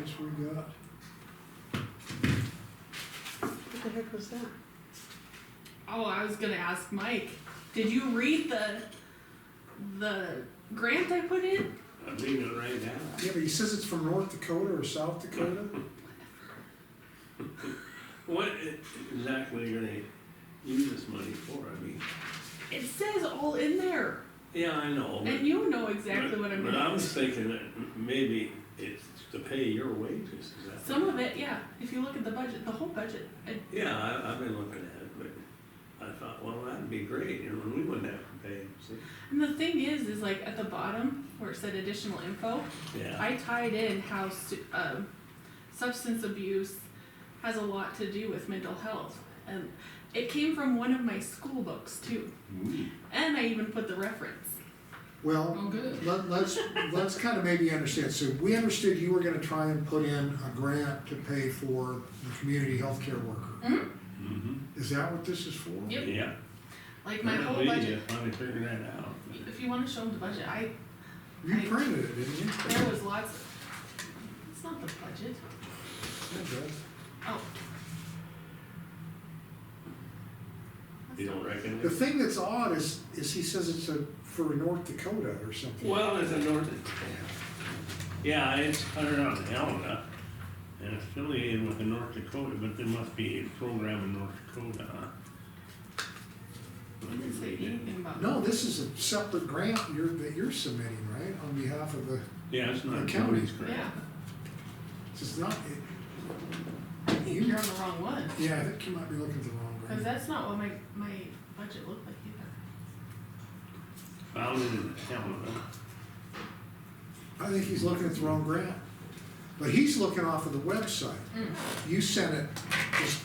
else we got? What the heck was that? Oh, I was gonna ask Mike, did you read the grant I put in? I'm reading it right now. Yeah, but he says it's from North Dakota or South Dakota? What exactly are they use this money for? I mean, It says all in there, yeah, I know. but- and you know exactly but- what I mean. But I was thinking that maybe it's to pay your wages, is that? Some of it, yeah, if you look at the budget, the whole budget, Yeah, I've been looking at it, but I thought, well, that'd be great, you know, and we wouldn't have to pay, see? and the thing is like at the bottom where it said additional info, Yeah, I tied in how substance abuse has a lot to do with mental health, and it came from one of my school books too, and I even put the reference. Well, Oh, good. let's kind of maybe understand, so we understood you were gonna try and put in a grant to pay for the community healthcare worker. Is that what this is for? Yep. yeah. Like my whole Apparently, budget, you finally figured that out. if you wanna show them the budget, You printed it, didn't you? there was lots of, it's not the budget, Yeah, it does. oh. You don't reckon? The thing that's odd is he says it's for North Dakota or something. Well, it's a North, yeah, it's under on Helena, and affiliated with the North Dakota, but there must be a program in North Dakota, huh? It didn't say anything about. No, this is a separate grant that you're submitting, right, on behalf of the, Yeah, it's not The county. county's grant. Yeah, it's not, I think you're on the wrong one, yeah, I think you might be looking at the wrong cause grant. that's not what my budget looked like either. Found it in Helena. I think he's looking at the wrong grant. But he's looking off of the website. You sent it, just,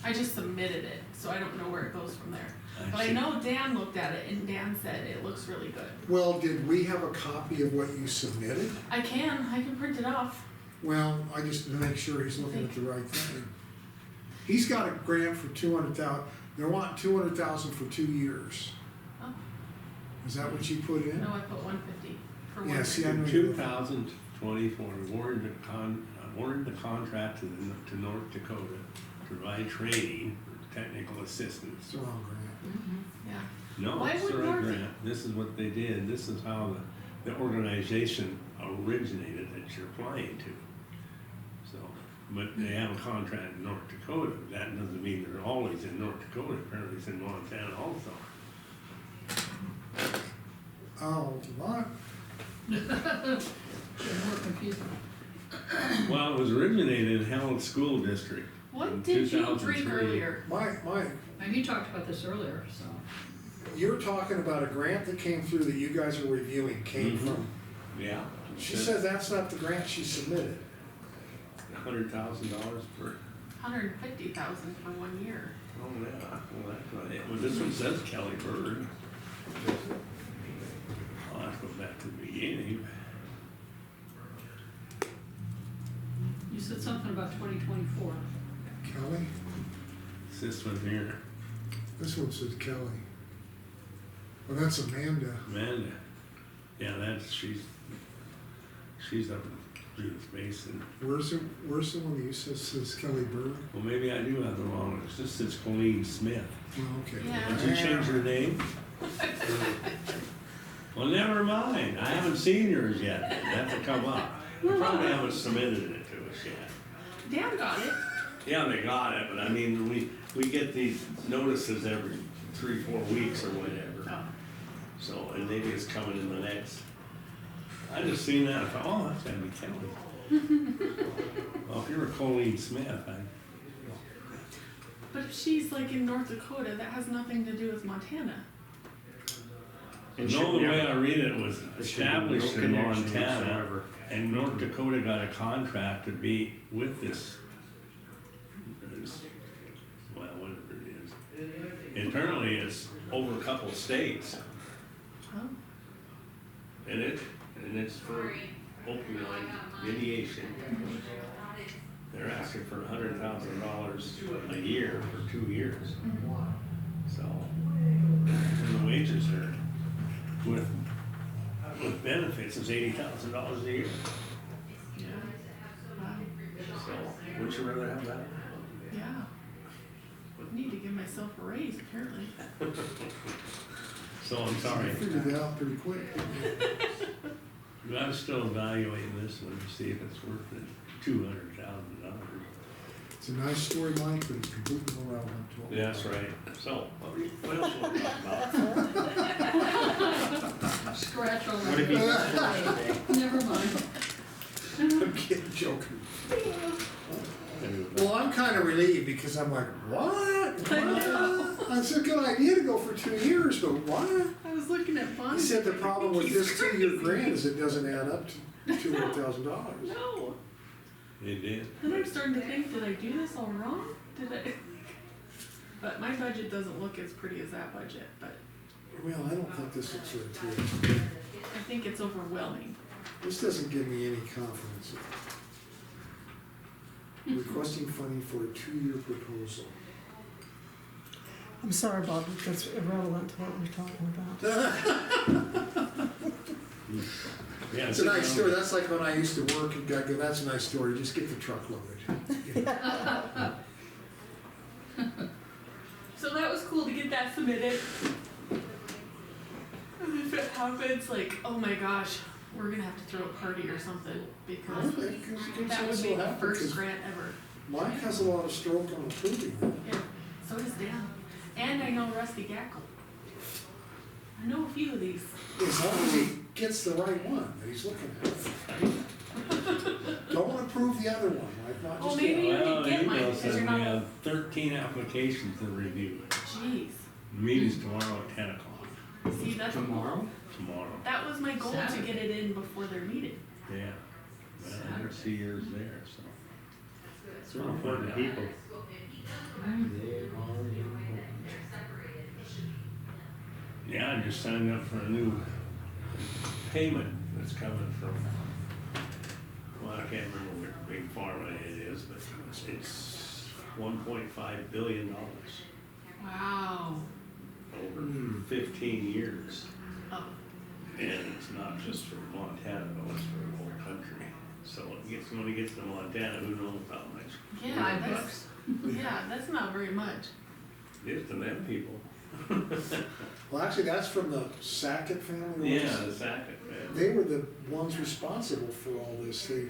I just submitted it, so I don't know where it goes from there. I But I see. know Dan looked at it and Dan said it looks really good. well, did we have a copy of what you submitted? I can print it off. Well, I just to make sure he's looking at the right thing. He's got a grant for 200,000, they're wanting 200,000 for 2 years. Oh, Is that what you put in? no, I put 150 for one. Yeah, see, I know you. 2024, awarded the contract to North Dakota to provide training for technical assistance. It's the wrong grant. Yeah, No, Why it's would the right North- grant. This is what they did. This is how the organization originated that you're applying to. So, but they have a contract in North Dakota. That doesn't mean they're always in North Dakota. Apparently it's in Montana also. Oh, what? More confusing. Well, it was originated in Helen School District. in what did you drink 2003. earlier? Mike, And you talked about this earlier, so. you're talking about a grant that came through that you guys are reviewing came Mhm. from. Yeah. She says that's not the grant she submitted. $100,000 for, 150,000 for 1 year. oh yeah, well that's not it. Well, this one says Kelly Bird. I'll have to go back to the beginning. You said something about 2024. Kelly? It's this one here, This one says Kelly. Well, that's Amanda. Amanda. Yeah, she's up in Judith Basin. Where's the one that you says Kelly Bird? Well, maybe I do have the wrong one. It's just says Colleen Smith. Oh, okay. Yeah. Did you change her name? Well, never mind. I haven't seen yours yet. They have to come up. They probably haven't submitted it to us yet. Dan got it. Yeah, they got it, but I mean, we get these notices every 3-4 weeks or whatever. Oh. So, and maybe it's coming in the next. I just seen that, I thought, oh, that's gotta be Kelly. Well, if you're a Colleen Smith, But if she's like in North Dakota, that has nothing to do with Montana. no, the way I read it was There should be no established in connection Montana, whatsoever. and North Dakota got a contract to be with this, well, whatever it is. And apparently it's over a couple of states, Oh. and it's for opioid mediation. They're asking for $100,000 a year for 2 years. So, and the wages are, with benefits, is $80,000 a year. Yeah. Wow. Would you rather have that? Yeah. Need to give myself a raise, apparently. So I'm I sorry. figured that out pretty quick. But I'm still evaluating this one to see if it's worth it, $200,000. It's a nice story, Mike, but it's completely irrelevant to what we're That's talking right. So, what else want to talk about? Scratch all What if you that. Never mind. about. I'm kidding, joking. Well, I'm kind of relieved because I'm like, what? It's a good idea to go for 2 years, but what? I was looking at Bonnie. He said the problem with this He's 2-year crazy. grant is it doesn't add up to $200,000. No. It did. Then I'm starting to think, did I do this all wrong? Did I? But my budget doesn't look as pretty as that budget, but Well, I don't think this looks very good. I think it's overwhelming. This doesn't give me any confidence. Requesting funding for a 2-year proposal. I'm sorry, Bob, but that's irrelevant to what we're talking about. Yeah, It's a nice story. That's like when I used to work at Geico. That's a nice story. Just get the truck loaded. So that was cool to get that submitted. And if it happens, like, oh my gosh, we're gonna have to throw a party or something because that would be the first grant ever. Mike has a lot of stroke on approving that. Yeah, so does Dan. And I know Rusty Gackle. I know a few of these. As long as he gets the right one that he's looking at. Don't approve the other one, Mike, not Well, just maybe- the other. you Well, can the get mine email because says we you're not- have 13 applications to review. Jeez. The meeting's tomorrow at 10 o'clock. See, that's Tomorrow? Tomorrow. That was my goal to Saturday. get it in before their meeting. Yeah. Well, I never see yours there, so. It's really important people. Yeah, I just signed up for a new payment that's coming from, well, I can't remember which big pharma it is, but it's $1.5 billion Wow. over 15 years. Oh, And it's not just for Montana, though, it's for the whole country. So when it gets to Montana, who knows how much? yeah, $5. that's, yeah, that's not very much. It is to them people. Well, actually, that's from the Sackett family. Yeah, the Sackett family. They were the ones responsible for all this. They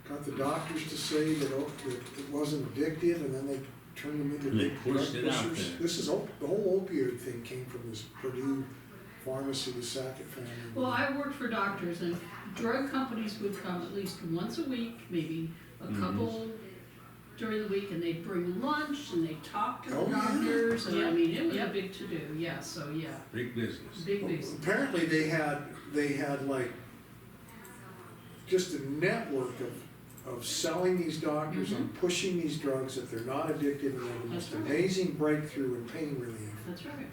got the doctors to say that it wasn't addictive, and then they turned them into And they big drug pushed it out pushers. there. This is, the whole opioid thing came from this Purdue pharmacy, the Sackett family. Well, I worked for doctors and drug companies would come at least once a week, maybe a couple during the week, and they'd bring lunch and they'd talk to the Oh, yeah. doctors, and I Yep. mean, it was a Yep. big to-do, yeah, so, yeah, Big business. big, Well, big. apparently they had like just a network of selling these doctors and pushing these drugs that they're not addictive, and they have the most That's right. amazing breakthrough in pain relief. That's right.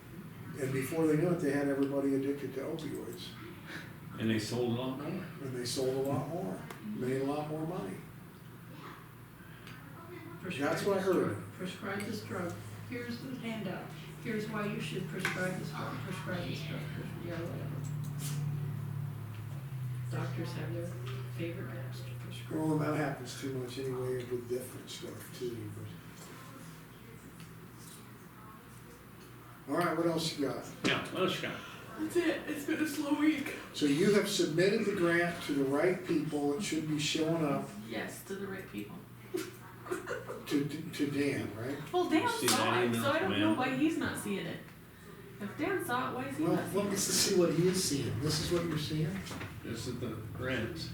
And before they knew it, they had everybody addicted to opioids, And they sold a lot more. and they sold a lot more, made a lot more money. That's what I heard. Prescribe this drug, here's the handout, here's why you should prescribe this drug, yeah, whatever. Doctors have their favorite drugs to prescribe. Well, that happens too much anyway with different stuff too, but. All right, what else you got? Yeah, well, Scott. That's it. It's been a slow week. So you have submitted the grant to the right people, it should be showing up Yes, to the right people. to Dan, right? Well, Dan See saw that it, email so I from don't know Ann? why he's not seeing it. If Dan saw it, why is he Well, not seeing let me it? see what he is seeing, this is what you're seeing? This is the grants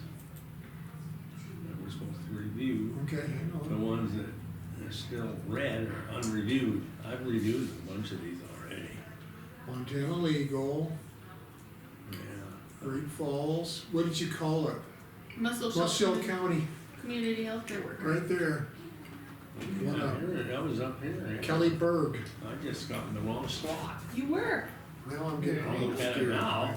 that we're supposed to review. Okay, The ones that are still red or unreviewed. I've reviewed a bunch of these already. Montana Legal, Yeah. Great Falls, what did you call it? Muscle Shell County, Community Healthcare Worker. right there, One up. That was up here. Kelly Berg. I just got in the wrong slot. You were. Now I'm getting a I'll little look at it scared. now.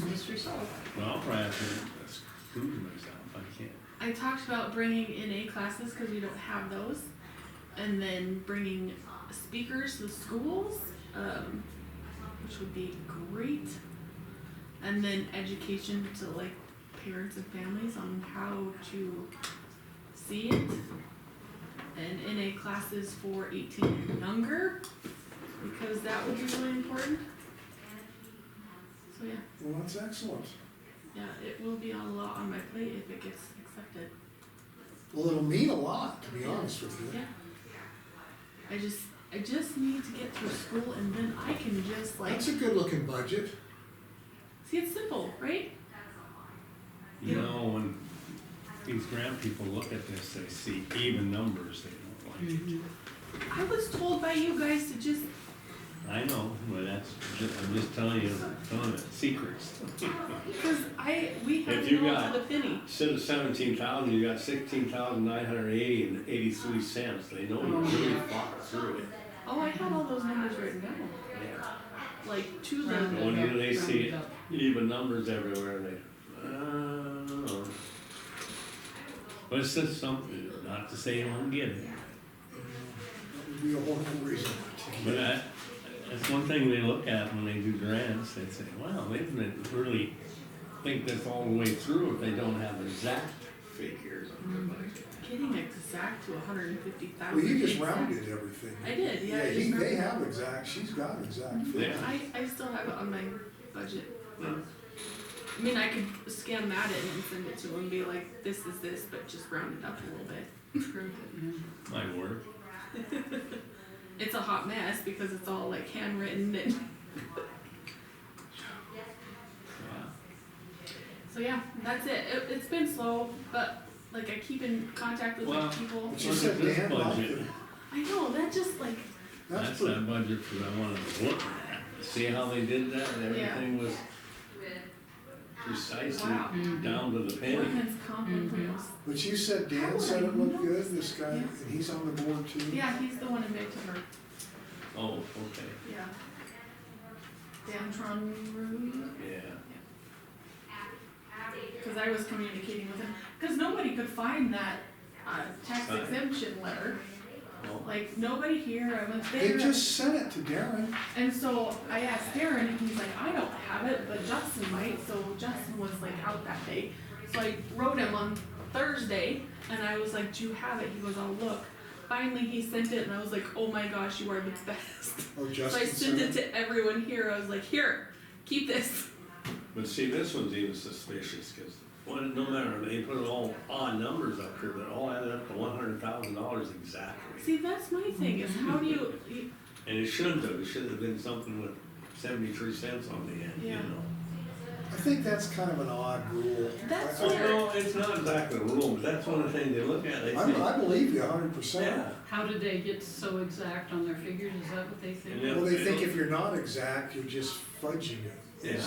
Mystery solved. Well, I'll probably have to excuse myself. I can't. I talked about bringing NA classes because we don't have those, and then bringing speakers to the schools, which would be great, and then education to like parents and families on how to see it. And NA classes for 18 and younger, because that would be really important. So yeah, Well, that's excellent. yeah, it will be a lot on my plate if it gets accepted. Well, it'll mean a lot, to be honest with you. Yeah. I just need to get through school and then I can just like, That's a good looking budget. see, it's simple, right? You know, when these grant people look at this, they see even numbers, they don't like it. I was told by you guys to just, I know, but I'm just telling you, secrets. because we had If it you all got- to the penny. Instead of 17,000, you got 16,980.83. They know you really fought through it. Oh, I had all those numbers written down, Yeah. like to the, Round it When up, they round see it up. even numbers everywhere, they, oh. But it's just something, not to say you won't get it. That would be a horrible reason not to. But that's one thing they look at when they do grants, they say, wow, they didn't really think this all the way through if they don't have exact figures on their budget. getting exact to 150,000. Well, you just rounded everything. I did, yeah. I Yeah, just they rounded. have exact, she's got exact figures. Yeah. I still have it on my budget. I mean, I could scan that in and send it to him and be like, this is this, but just round it up a little bit. Prove it, yeah. Might work. It's a hot mess because it's all like handwritten and, Yeah. so yeah, that's it. It's been slow, but like I keep in contact with Well, like people. But you Look said at this Dan liked budget. it. I know, that just like, That's That's pretty, that budget for that one I was looking at. See how they did that and everything was precisely Wow. down to the penny. workman's comp and wheels. but you said Dan said it looked good, this guy, and he's on the board too? Yeah, he's the one in Vancouver, Oh, okay, yeah. Dan Tron, yeah. because I was communicating with him, because nobody could find that tax exemption letter. Oh, Like, nobody here, I went They there, just sent it to Darren. and so I asked Darren, and he's like, I don't have it, but Justin might, so Justin was like out that day. So I wrote him on Thursday, and I was like, do you have it? He goes, I'll look. Finally, he sent it, and I was like, oh my gosh, you are the best. Oh, So I Justin sent it sent it. to everyone here, I was like, here, keep this. but see, this one's even suspicious, cause no matter, they put all odd numbers up here, but all added up to $100,000 exactly. See, that's my thing, is how do you, And it shouldn't have, it should have been something with 73 cents on the end, you Yeah. know? I think that's kind of an odd rule. That's I- I- where- Well, no, it's not exactly a rule, but that's one of the things they look at, they think. I believe you 100%. Yeah. How did they get so exact on their figures, is that what they think? And then- Well, they think if you're not exact, you're just fudging it. Yeah.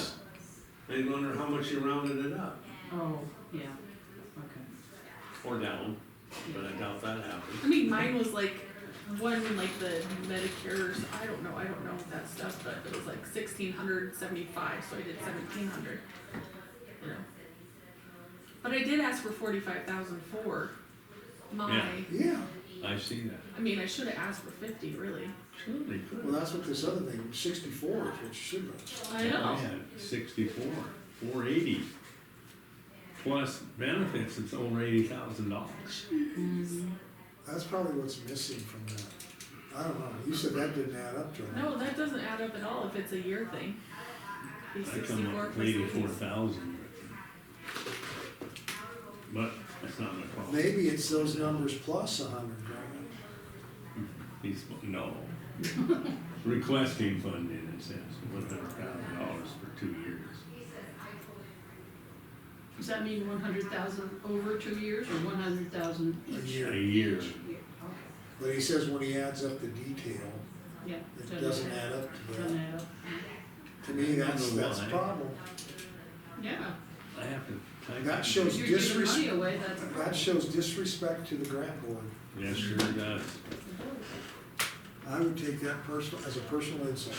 They wonder how much you rounded it up, Oh, yeah, okay. or down, but I doubt that happened. I mean, mine was like, one, like the Medicare's, I don't know that stuff, but it was like 1,675, so I did 1,700, you know. But I did ask for 45,000 for my, Yeah. Yeah, I see that. I mean, I should have asked for 50, really. Sure, they could. well, that's what this other thing, 64 is what you should have. I know. I had 64, 480. Plus benefits, it's over $80,000. That's probably what's missing from that. I don't know, you said that didn't add up to it. No, that doesn't add up at all if it's a year thing. Be I 64 come up plus with 80. 84,000. But that's not my problem. Maybe it's those numbers plus 100 grand. No. Requesting funding, it says, $100,000 for 2 years. Does that mean 100,000 over 2 years, or 100,000 A each? year. A year. Okay, But he says when he adds up the detail, yeah. it doesn't add up to Doesn't that. add up. To me, that's a Why? problem. Yeah, I have to type. That it. shows if you're giving money disrespect, away, that's a that problem. shows disrespect to the grant board. Yes, sure does. I would take that as a personal insult.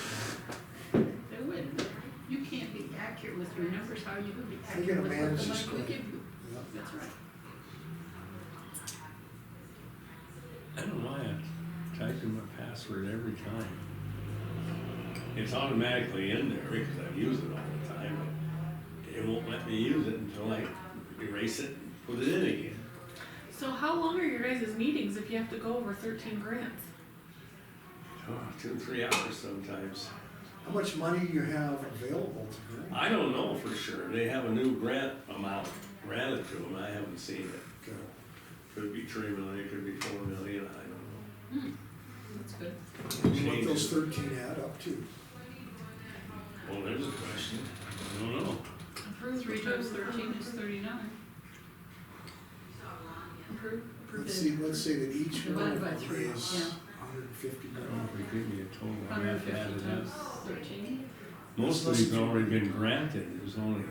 They would. You can't be accurate with your numbers, how you would be You're accurate gonna with manage what the this money we grant. give you. Yeah. That's right. I don't know why I type in my password every time. It's automatically in there because I use it all the time, but it won't let me use it until I erase it and put it in again. So how long if you have to go over 13 grants. Oh, 2 or 3 hours sometimes. How much money do you have available to grant? I don't know for sure. They have a new grant amount granted to them. I haven't seen it. Okay. Could be 3 million, it could be 4 million, I don't know. That's good. What those 13 add up to? Well, there's a question. I don't know. Approve. 3 times 13 is 39. Approve. Let's say that each one Divided by of them 3, is yeah. 150 I don't know grand. if they give me a total. I have to 150 add it times up. 13. Most of these have already been granted. There's only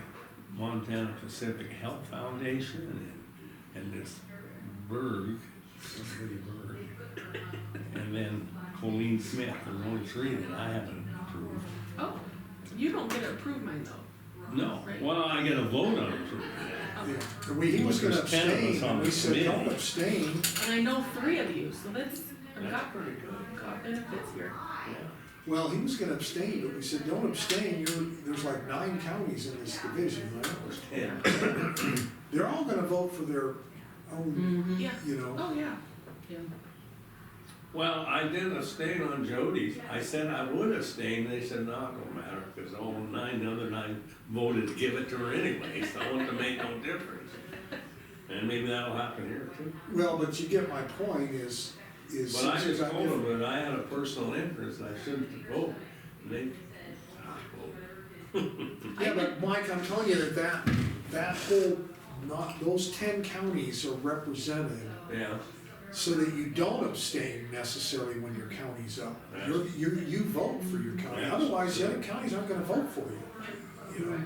Montana Pacific Health Foundation and this Berg, somebody Berg, and then Colleen Smith. There's only 3 that I haven't approved. Oh, you don't get to approve mine though. No, Right. well, I get a vote on approving Yeah, and he was But gonna there's 10 of us abstain, on and we the said, don't committee. abstain. And I know 3 of you, so that's, I've That's got, pretty good. got benefits here. Yeah. Well, he was gonna abstain, but we said, don't abstain, there's like 9 counties in this division, right? There's 10. They're all gonna vote for their own, Mm-hmm. Yeah. you know. Oh, yeah. Yeah. Well, I did abstain on Jody's. I said I would abstain. They said, no, it don't matter, because all 9, the other 9 voted to give it to her anyway, so it wouldn't make no difference. And maybe that'll happen here too. Well, but you get my point is. But I just told them that I had a personal interest, I shouldn't vote. And they, vote. Yeah, but Mike, I'm telling you that whole, not, those 10 counties are represented Yeah, so that you don't abstain necessarily when your county's up. Yes. You vote for your county, Yes. otherwise the other counties aren't gonna vote for you, you know?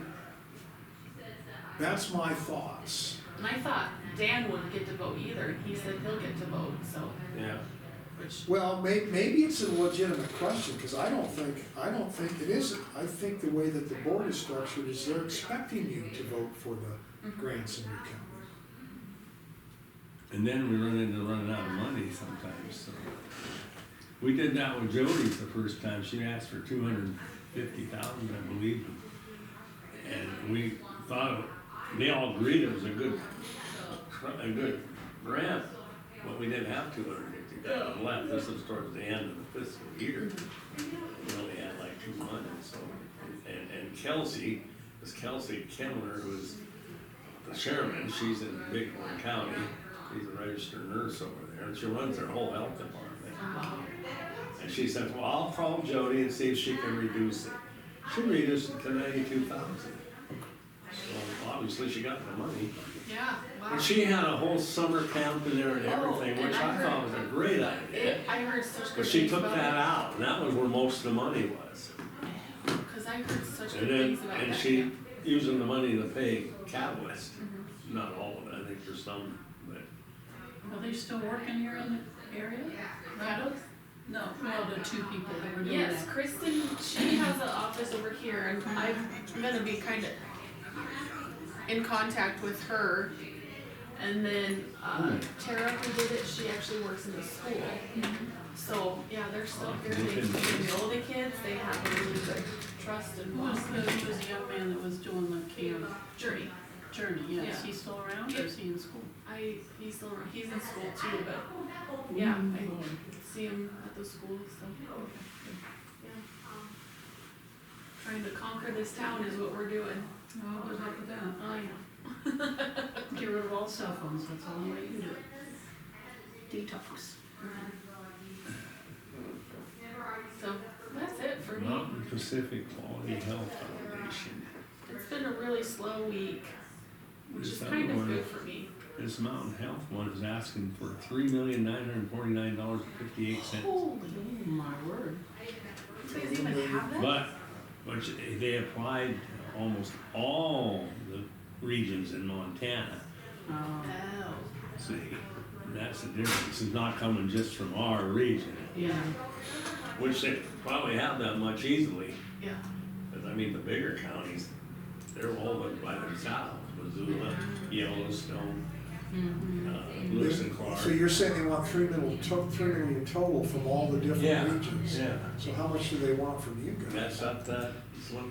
That's my thoughts. And I thought Dan wouldn't get to vote either, and he said he'll get to vote, so, yeah. which, Well, maybe it's a legitimate question, cause I don't think it is. I think the way that the board is structured is they're expecting you to vote for the grants in your county. And then we run into running out of money sometimes, so. We did that with Jody's the first time. She asked for 250,000, I believe. And we thought, they all agreed it was a good grant, but we didn't have 250,000 left. This was towards the end of the fiscal year. We only had like 2 months, so. And Kelsey, this Kelsey Kindler, who's the chairman, she's in Bighorn County. She's a registered nurse over there, and she runs their whole health department. And she says, well, I'll call Jody and see if she can reduce it. She reduced it to 92,000. So obviously she got the money. yeah, wow. And she had a whole summer camp in there and everything, and which I I thought was a great idea. I heard such good But she things took about that it. out, and that was where most of the money was. Cause I heard such And good then, things about that. and she, using the money to pay Catalyst, Mhm. not all of it, I think there's some, but. Are they still working here in the area? Catalyst? No, well, the 2 people that were doing that. Yes, Kristen, she has an office over here, and I'm gonna be kind of in contact with her. And then, Tara, who did it, she actually works in the school. So, yeah, they're still here, they know the kids, they have a really good trust and Who was the young man that was doing the camp journey. journey? Yeah, is Yeah. he still around or is he in school? He's still, he's in school too, but, yeah, I see him at the school, so. Yeah. Trying to conquer this town is what we're doing. Oh, good luck with that. I know. Get rid of all cell phones, that's the only way you can do it. Detox. So, that's it for me. Mountain Pacific Quality Health Foundation. It's been a really slow week, which is This kind other of one- good for me. This Mountain Health one is asking for $3,949.58. Holy, Oh, my word. you guys even have that? But they applied to almost all the regions in Montana. Oh, Oh, See, that's the difference. It's not coming just from our region, yeah. which they probably have that much easily. yeah. Because I mean, the bigger counties, they're all by themselves. Missoula, Yellowstone, Lewis and Clark. So you're saying they want 3 million total from all the different Yeah, regions? yeah. So how much do they want from you guys? That's what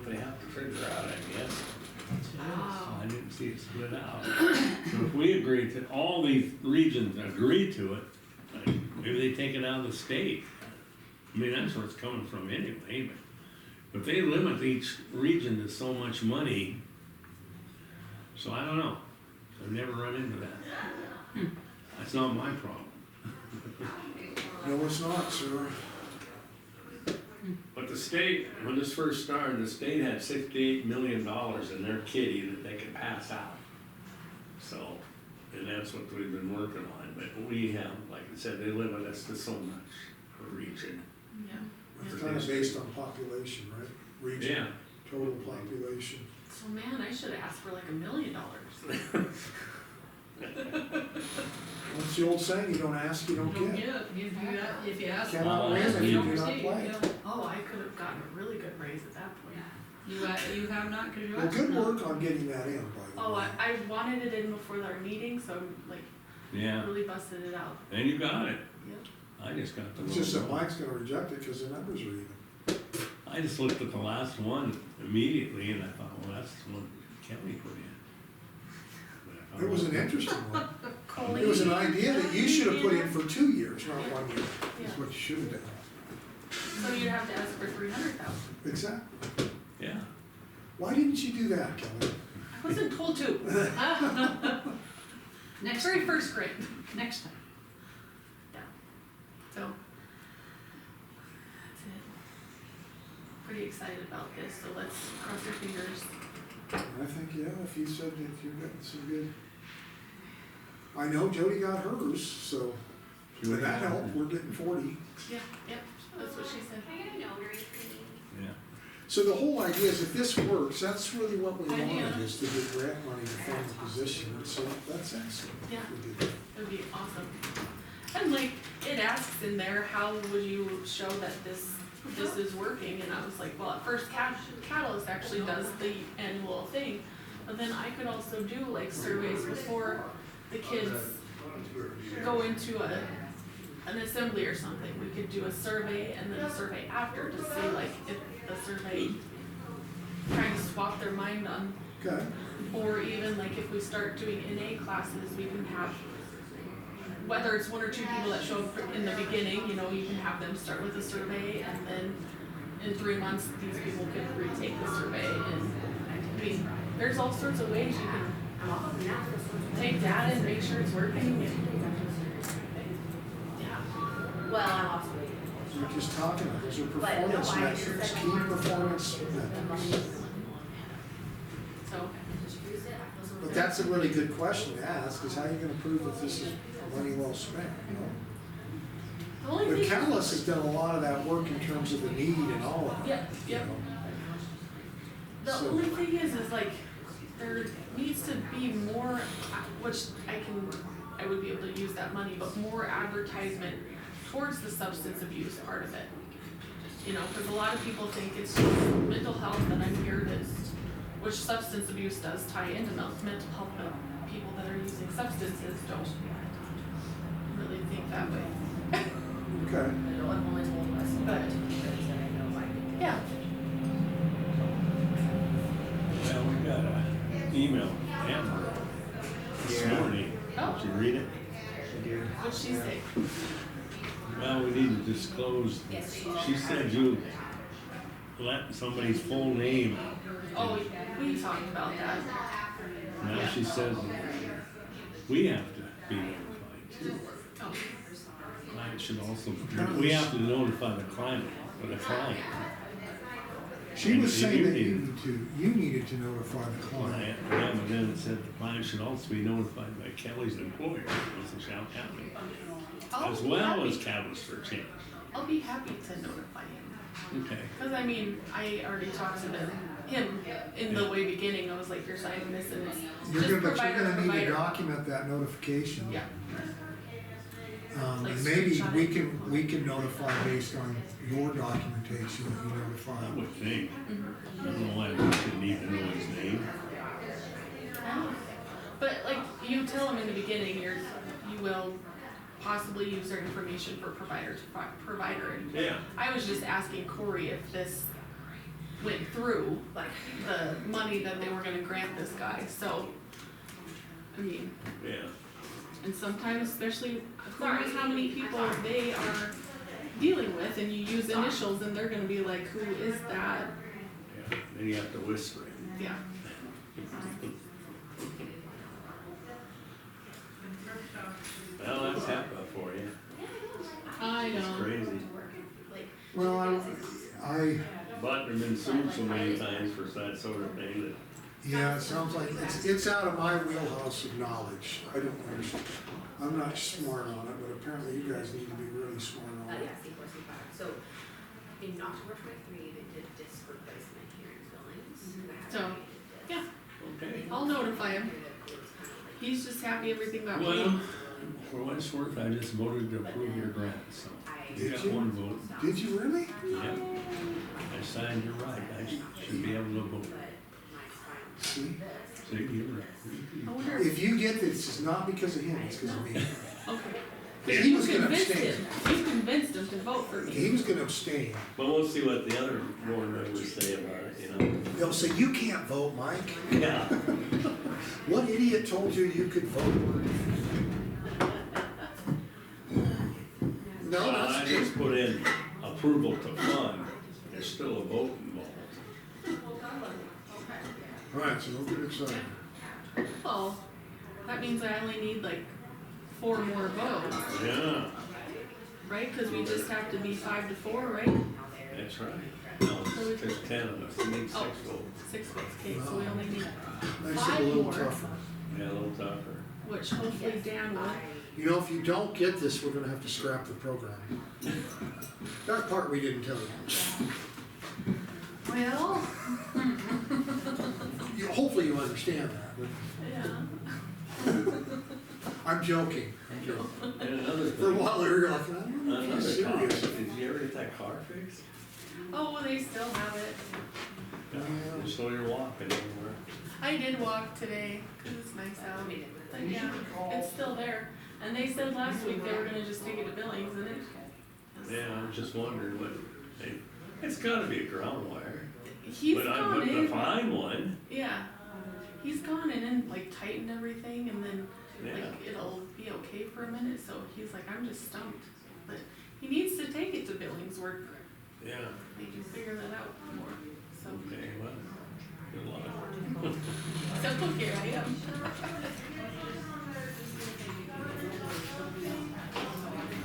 they have to figure out, I guess. Wow. I didn't see it split out. So if we agree to, all these regions agree to it, like Maybe they take it out of the state. I mean, that's where it's coming from anyway, but if they limit each region to so much money, so I don't know. I've never run into that. That's not my problem. No, it's not, sir. But the state, when this first started, the state had $68 million in their kitty that they could pass out. So, and that's what we've been working on, but we have, like I said, they limit us to so much per region. Yeah. It's kind of based on population, right? Region, Yeah, total population. So man, I should have asked for like $1 million. What's the old saying? You don't ask, you don't get. If you ask. Cannot for it, win if you do don't not receive, play. yeah. Oh, I could have gotten a really good raise at that point. You have not, cause you Well, asked. good not. work on getting that in, by the Oh, way. I wanted it in before our meeting, so I'm like yeah, really busted it out. and you got it. Yep. I just got the. It's just that logo. Mike's gonna reject it because the numbers are even. I just looked at the last one immediately and I thought, well, that's the one Kelly put in. But I thought, It was well, an interesting one. Colleen, It was an idea that you should have put in for 2 years, not 1 year. Yeah. That's what you should have done. So you'd have to ask for 300,000. Exactly. Yeah, Why didn't you do that, Kelly? I wasn't told to. Next, Very first grade. next time. So that's it. Pretty excited about this, so let's cross your fingers. I think, yeah, if you said that you're getting some good. I know Jody got hers, so Jody with that got help, hers. we're getting 40. Yeah, yep, that's what she said. yeah. So the whole idea is if this works, that's really what we Idea. wanted, is to get grant money to fund the position, and so that's excellent. Yeah. We did that. It would be awesome. And like, it asks in there, how would you show that this is working? And I was like, well, at first Catalyst actually does the annual thing, but then I could also do like surveys before the kids go into an assembly or something. We could do a survey and then a survey after to see like if the survey trying to swap their mind on, Okay, or even like if we start doing NA classes, we can have, whether it's 1 or 2 people that show up in the beginning, you know, you can have them start with a survey and then in 3 months, these people could retake the survey. And I mean, there's all sorts of ways you can take data and make sure it's working. And, yeah. Well, we're just talking, those are But no, performance I metrics, just- key performance metrics. So, But that's a really good question to ask, is how you gonna prove that this is money well spent, you know? the only But thing. Catalyst has done a lot of that work in terms of the need and all of it. Yep, you yep. know? The So- only thing is like, there needs to be more, which I would be able to use that money, but more advertisement towards the substance abuse part of it. You know, cause a lot of people think it's just mental health, and I'm here to, which substance abuse does tie into mental health, but people that are using substances don't really think that way. Okay, But, yeah, Well, we got an email, Amber, this morning. Oh. Did you read it? what'd she say? Well, we need to disclose, she said you let somebody's full name out. Oh, we talked about that. Now she says we have to be notified too. Oh, Client should also, we have to notify the client, or the client. she was And saying you that need- you needed to notify the client. Yeah, but then it said the client should also be notified by Kelly's employer, which is Shell County, I'll as be well happy- as Catalyst for Change. I'll be happy to notify him, Okay, cause I mean, I already talked to him in the way beginning, I was like, you're signing this and it's You're just gonna, but you're provider, gonna need to provider. document that notification. Yeah, Like And maybe screenshot we it. we can notify based on your documentation, if you notify. I would think, mhm. I don't know why we should need to know his name. But like, you tell him in the beginning, you will possibly use their information for provider to provider, and Yeah. I was just asking Corey if this went through, like, the money that they were gonna grant this guy, so, I mean, Yeah, And sometimes, especially, who knows how many people they are dealing with, and you use initials, and they're gonna be like, who is that? Yeah, then you have to whisper it. Yeah. Well, that's HEPA for you. I It's know. crazy. Well, I, But they've been sued so many times for that sort of thing that, yeah, it sounds like, it's out of my wheelhouse of knowledge. I don't understand. I'm not smart on it, but apparently you guys need to be really smart on it. Yeah, C4, C5. So in October 23, they did disc replacement here in Billings. So, yeah, okay. I'll notify him. He's just happy everything got Well, paid. for what it's worth, I just voted to approve your grant, so you Did got you? one vote. Did you really? Yeah. I signed your right, I should be able to vote. See? So you're right. I wonder, If you get this, it's not because of him, it's because of me. okay. He was You gonna convinced abstain. him, you convinced him to vote for He me. was gonna abstain. But we'll see what the other board members say about it, you know? They'll say, you can't vote, Mike. Yeah. What idiot told you you could vote? No, Well, I that's just just, put in approval to fund, there's still a vote involved. alright, so don't get excited. Oh, that means I only need like 4 more votes, Yeah, right? Cause we just have to be 5 to 4, right? that's right. No, there's 10 of us, we need 6 Oh. votes. 6 votes, okay, so we only need Makes it a 5 little more, tougher. Yeah, a little tougher. which hopefully Dan will. You know, if you don't get this, we're gonna have to scrap the program. That part we didn't tell you. Well, Hopefully you understand that, but yeah. I'm joking. And another For a thing, while, they were like, I don't know if another he's topic, serious. did you ever get that car fixed? Oh, well, they still have it. Yeah. So you're walking anywhere. I did walk today, 'cause it's nice out. But yeah, it's still there. And they said last week they were gonna just take it to Billings, and it. Yeah, I'm just wondering what, hey, it's gotta be a ground wire. He's But I'm gone looking to in, find one, yeah. He's gone in and like tightened everything, and then yeah. like it'll be okay for a minute, so he's like, I'm just stumped. But he needs to take it to Billings where Yeah, they can figure that out more, so. okay, well, good luck. So here I am.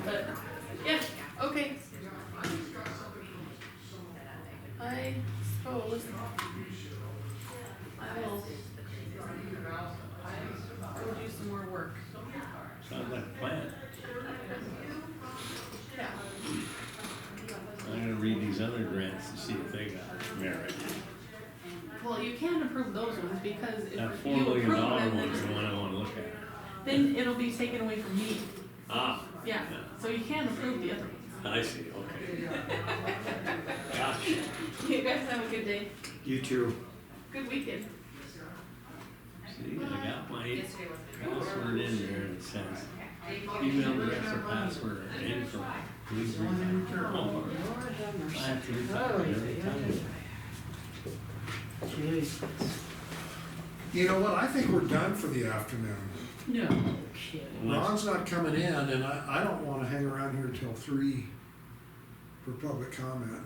But, yeah, okay. I suppose I will go do some more work. Sounds like a plan. Yeah. I'm gonna read these other grants to see if they got merit. Well, you can't approve those ones because if That $4 you million approve them, one is the then, one I wanna look at. then it'll be taken away from me. Ah, Yeah, so you can't approve the other ones. I see, okay. Gosh, You guys have a good day. You too. Good weekend. see, I got my password in there and it says email address or password or data from, please refactor. Oh, I have to refactor every time. Jeez. You know what, I think we're done for the afternoon. No kidding. Ron's not coming in, and I don't wanna hang around here till 3 for public comment.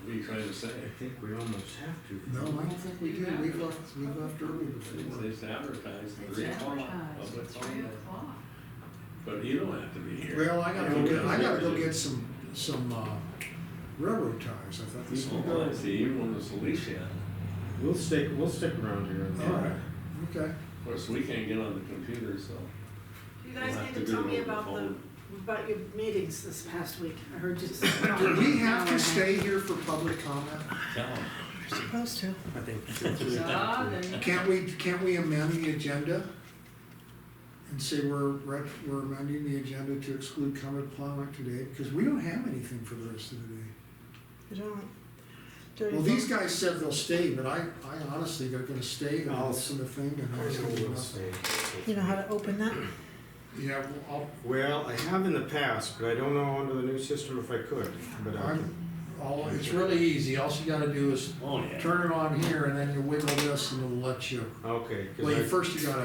What are you trying to say? I think we almost have to. No, I don't think we do, we've left early before. It's advertised It's 3 o'clock, advertised, public it's 3 comment. o'clock. But you don't have to be here. Well, I gotta go get some railroad ties, I thought this one. Oh, I see, you want to Alicia. We'll stick around here. Alright, okay. Of course, we can't get on the computer, so You we'll guys have need to to do tell it me over the about phone. about your meetings this past week. I heard you. Do we have to stay here for public comment? Tell 'em. You're supposed to. I think. Yeah, then- Can't we amend the agenda? And say we're amending the agenda to exclude covered plowing today, because we don't have anything for the rest of the day. You don't. Do Well, you these vote? guys said they'll stay, but I honestly, they're gonna stay, and I'll send a thing, and I said, We'll stay. You know how to open that? yeah, well, Well, I have in the past, but I don't know under the new system if I could, but it's really easy, all you gotta do is Oh, yeah. turn it on here, and then you wiggle this, and it'll let you, okay. 'cause well, I- first you gotta